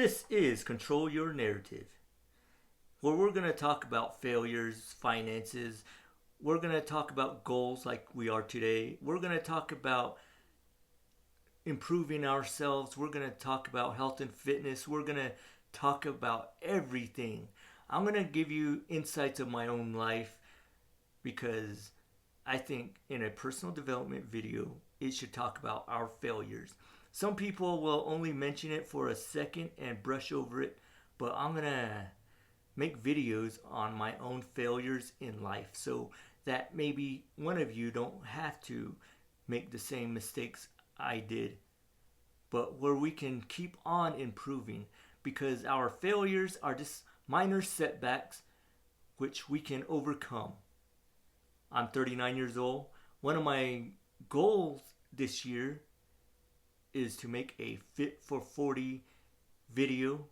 This is Control Your Narrative, where we're going to talk about failures, finances. We're going to talk about goals like we are today. We're going to talk about improving ourselves. We're going to talk about health and fitness. We're going to talk about everything. I'm going to give you insights of my own life because I think in a personal development video, it should talk about our failures. Some people will only mention it for a second and brush over it, but I'm going to make videos on my own failures in life so that maybe one of you don't have to make the same mistakes I did, but where we can keep on improving because our failures are just minor setbacks which we can overcome. I'm 39 years old. One of my goals this year is to make a Fit for 40 video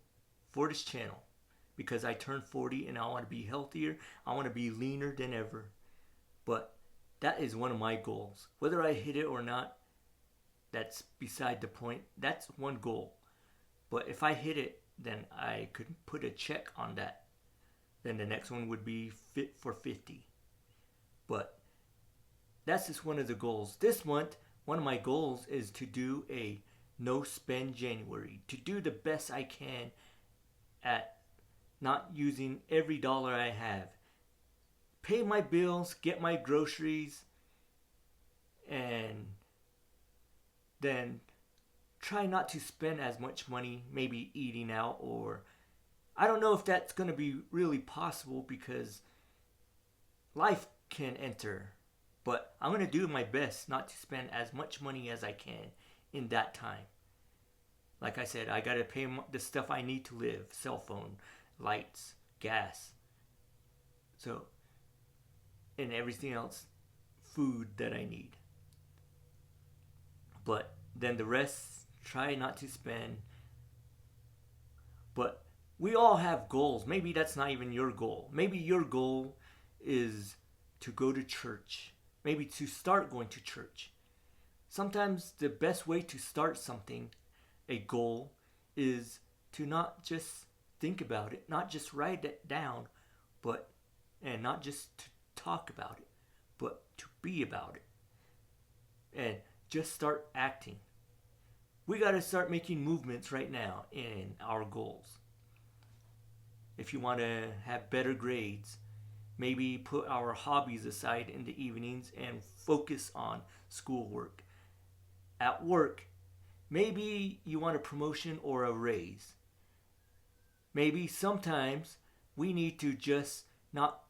for this channel because I turned 40 and I want to be healthier. I want to be leaner than ever. But that is one of my goals. Whether I hit it or not, that's beside the point. That's one goal. But if I hit it, then I could put a check on that. Then the next one would be Fit for 50. But that's just one of the goals. This month, one of my goals is to do a no spend January, to do the best I can at not using every dollar I have. Pay my bills, get my groceries, and then try not to spend as much money maybe eating out, or I don't know if that's going to be really possible because life can enter. But I'm going to do my best not to spend as much money as I can in that time. Like I said, I got to pay the stuff I need to live. Cell phone, lights, gas. So, and everything else, food that I need. But then the rest, try not to spend. But we all have goals. Maybe that's not even your goal. Maybe your goal is to go to church. Maybe to start going to church. Sometimes the best way to start something, a goal, is to not just think about it, not just write it down, and not just to talk about it, but to be about it. And just start acting. We got to start making movements right now in our goals. If you want to have better grades, maybe put our hobbies aside in the evenings and focus on schoolwork. At work, maybe you want a promotion or a raise. Maybe sometimes we need to just not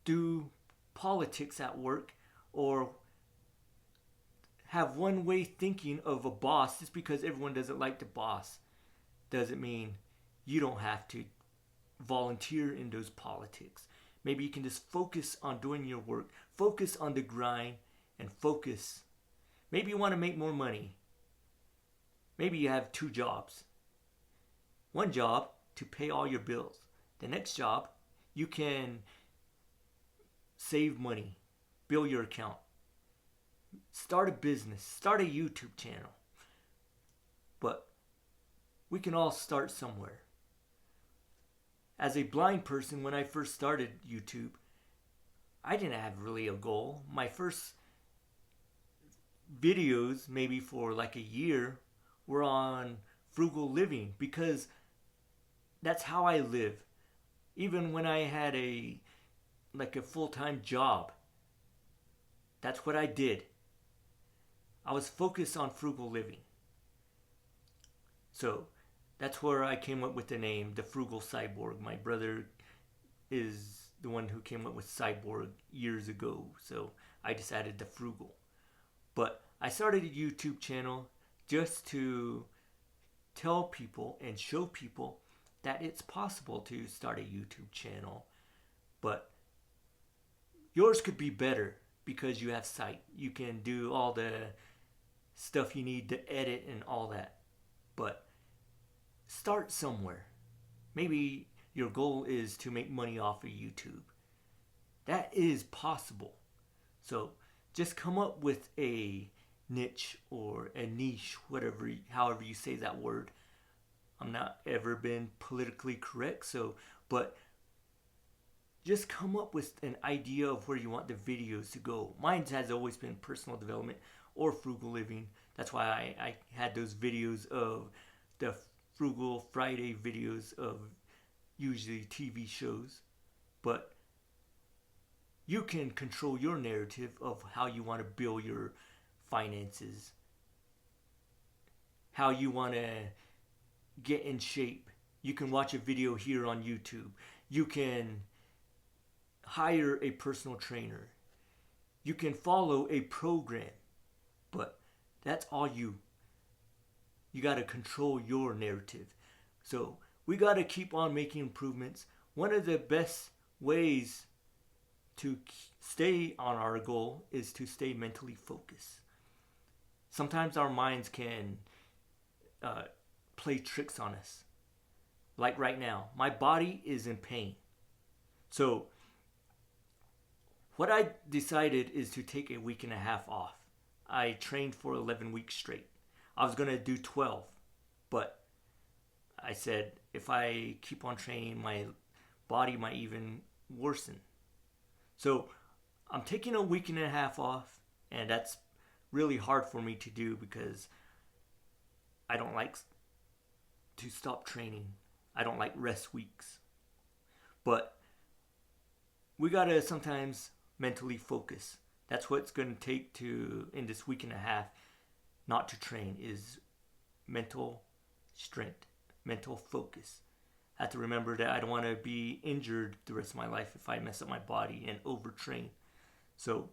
do politics at work or have one way thinking of a boss. Just because everyone doesn't like the boss doesn't mean you don't have to volunteer in those politics. Maybe you can just focus on doing your work, focus on the grind, and focus. Maybe you want to make more money. Maybe you have 2 jobs. One job to pay all your bills. The next job, you can save money, build your account, start a business, start a YouTube channel. But we can all start somewhere. As a blind person, when I first started YouTube, I didn't have really a goal. My first videos, maybe for like a year, were on frugal living because that's how I live. Even when I had a full-time job, that's what I did. I was focused on frugal living. So that's where I came up with the name, The Frugal Cyborg. My brother is the one who came up with Cyborg years ago, so I just added The Frugal. But I started a YouTube channel just to tell people and show people that it's possible to start a YouTube channel. But yours could be better because you have sight. You can do all the stuff you need to edit and all that. But start somewhere. Maybe your goal is to make money off of YouTube. That is possible. So just come up with a niche or a niche, however you say that word, I'm not ever been politically correct, so but just come up with an idea of where you want the videos to go. Mine has always been personal development or frugal living. That's why I had those videos of the Frugal Friday videos of usually TV shows. But you can control your narrative of how you want to build your finances, how you want to get in shape. You can watch a video here on YouTube. You can hire a personal trainer. You can follow a program. But that's all you. You got to control your narrative. So we got to keep on making improvements. One of the best ways to stay on our goal is to stay mentally focused. Sometimes our minds can play tricks on us. Like right now, my body is in pain. So what I decided is to take a week and a half off. I trained for 11 weeks straight. I was going to do 12, but I said if I keep on training, my body might even worsen. So I'm taking a week and a half off, and that's really hard for me to do because I don't like to stop training. I don't like rest weeks. But we got to sometimes mentally focus. That's what it's going to take to, in this week and a half, not to train, is mental strength, mental focus. I have to remember that I don't want to be injured the rest of my life if I mess up my body and overtrain. So,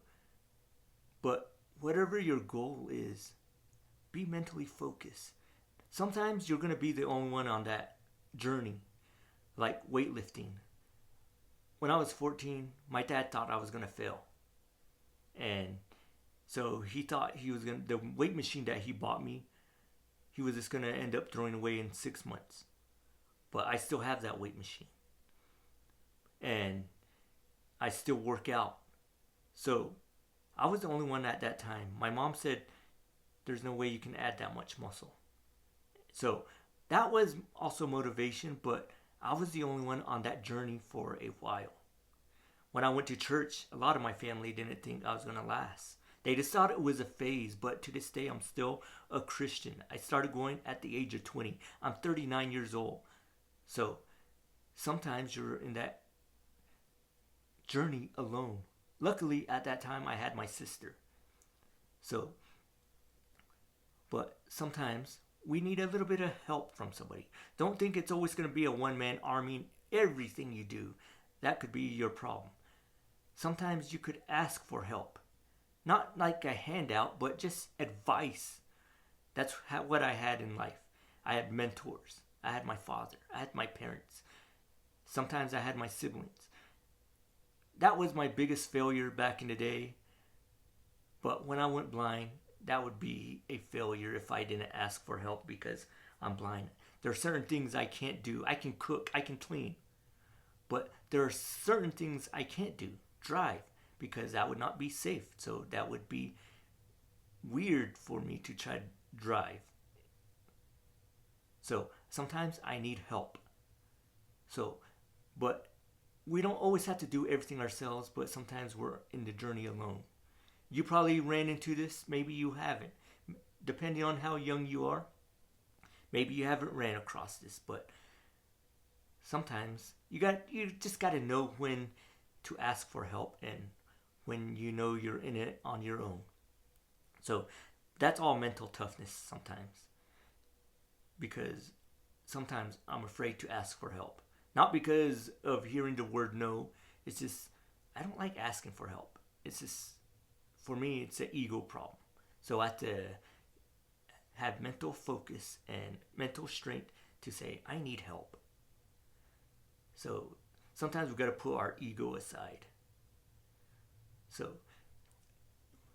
but whatever your goal is, be mentally focused. Sometimes you're going to be the only one on that journey, like weightlifting. When I was 14, my dad thought I was going to fail. And so he thought he was the weight machine that he bought me, he was just going to end up throwing away in 6 months. But I still have that weight machine. And I still work out. So I was the only one at that time. My mom said, there's no way you can add that much muscle. So that was also motivation, but I was the only one on that journey for a while. When I went to church, a lot of my family didn't think I was going to last. They just thought it was a phase, but to this day, I'm still a Christian. I started going at the age of 20. I'm 39 years old. So sometimes you're in that journey alone. Luckily, at that time, I had my sister. So, but sometimes we need a little bit of help from somebody. Don't think it's always going to be a one-man army in everything you do. That could be your problem. Sometimes you could ask for help. Not like a handout, but just advice. That's what I had in life. I had mentors. I had my father. I had my parents. Sometimes I had my siblings. That was my biggest failure back in the day. But when I went blind, that would be a failure if I didn't ask for help because I'm blind. There are certain things I can't do. I can cook. I can clean. But there are certain things I can't do. Drive. Because that would not be safe. So that would be weird for me to try to drive. So sometimes I need help. So, but we don't always have to do everything ourselves, but sometimes we're in the journey alone. You probably ran into this, maybe you haven't. Depending on how young you are, maybe you haven't ran across this, but sometimes you just got to know when to ask for help and when you know you're in it on your own. So that's all mental toughness sometimes. Because sometimes I'm afraid to ask for help. Not because of hearing the word no. It's just, I don't like asking for help. It's just, for me, it's an ego problem. So I have to have mental focus and mental strength to say, I need help. So sometimes we've got to put our ego aside. So,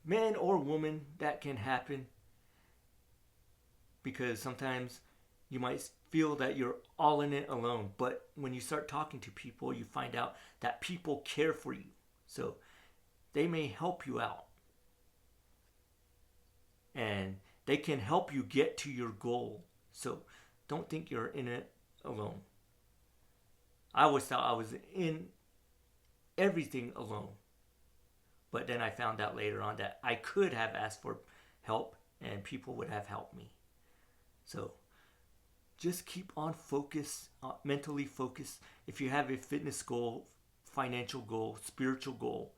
man or woman, that can happen. Because sometimes you might feel that you're all in it alone. But when you start talking to people, you find out that people care for you. So they may help you out. And they can help you get to your goal. So don't think you're in it alone. I always thought I was in everything alone. But then I found out later on that I could have asked for help and people would have helped me. So just keep on focus, mentally focused. If you have a fitness goal, financial goal, spiritual goal,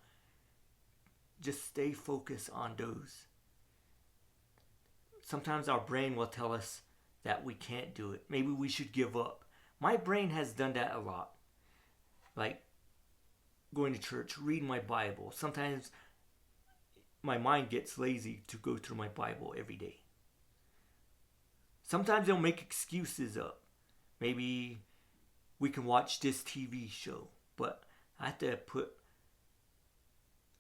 just stay focused on those. Sometimes our brain will tell us that we can't do it. Maybe we should give up. My brain has done that a lot. Like going to church, reading my Bible. Sometimes my mind gets lazy to go through my Bible every day. Sometimes they'll make excuses up. Maybe we can watch this TV show, but I have to put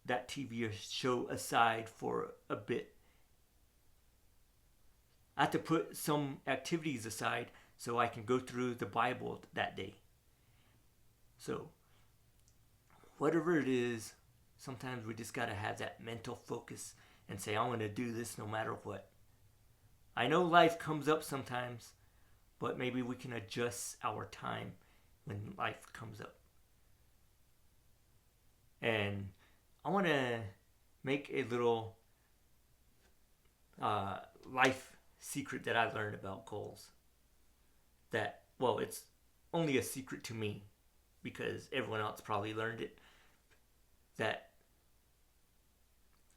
that TV show aside for a bit. I have to put some activities aside so I can go through the Bible that day. So, whatever it is, sometimes we just got to have that mental focus and say, I'm going to do this no matter what. I know life comes up sometimes, but maybe we can adjust our time when life comes up. And I want to make a little life secret that I learned about goals. That, well, it's only a secret to me because everyone else probably learned it. That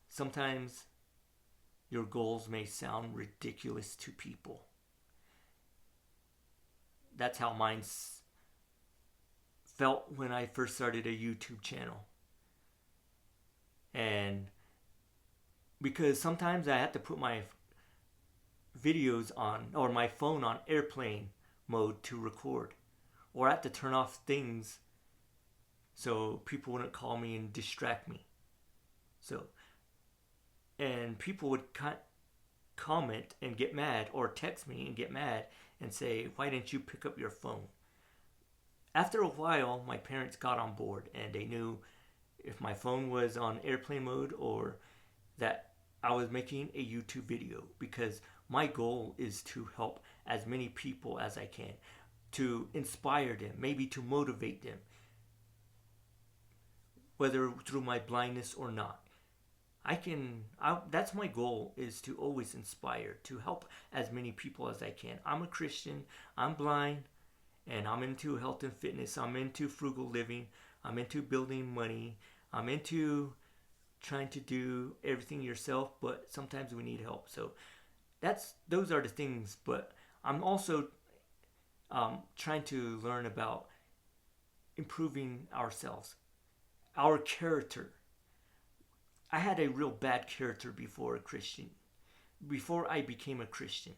sometimes your goals may sound ridiculous to people. That's how mine felt when I first started a YouTube channel. And because sometimes I had to put my videos on, or my phone on airplane mode to record, or I had to turn off things so people wouldn't call me and distract me. So, and people would comment and get mad, or text me and get mad and say, why didn't you pick up your phone? After a while, my parents got on board and they knew if my phone was on airplane mode or that I was making a YouTube video, because my goal is to help as many people as I can, to inspire them, maybe to motivate them, whether through my blindness or not. That's my goal, is to always inspire, to help as many people as I can. I'm a Christian, I'm blind, and I'm into health and fitness. I'm into frugal living. I'm into building money. I'm into trying to do everything yourself, but sometimes we need help. So those are the things. But I'm also trying to learn about improving ourselves, our character. I had a real bad character before I became a Christian,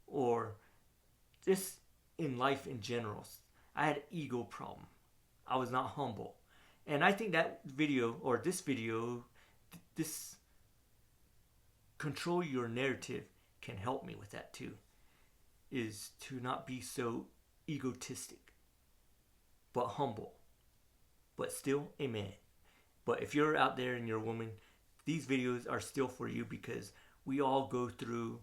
or just in life in general. I had an ego problem. I was not humble. And I think that video, or this video, this control your narrative can help me with that too. Is to not be so egotistic, but humble, but still a man. But if you're out there and you're a woman, these videos are still for you, because we all go through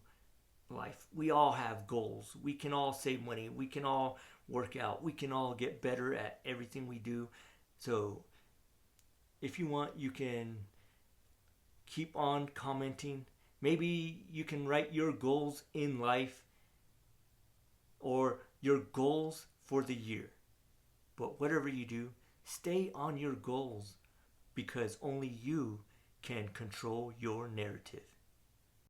life. We all have goals. We can all save money. We can all work out. We can all get better at everything we do. So if you want, you can keep on commenting. Maybe you can write your goals in life or your goals for the year. But whatever you do, stay on your goals, because only you can control your narrative.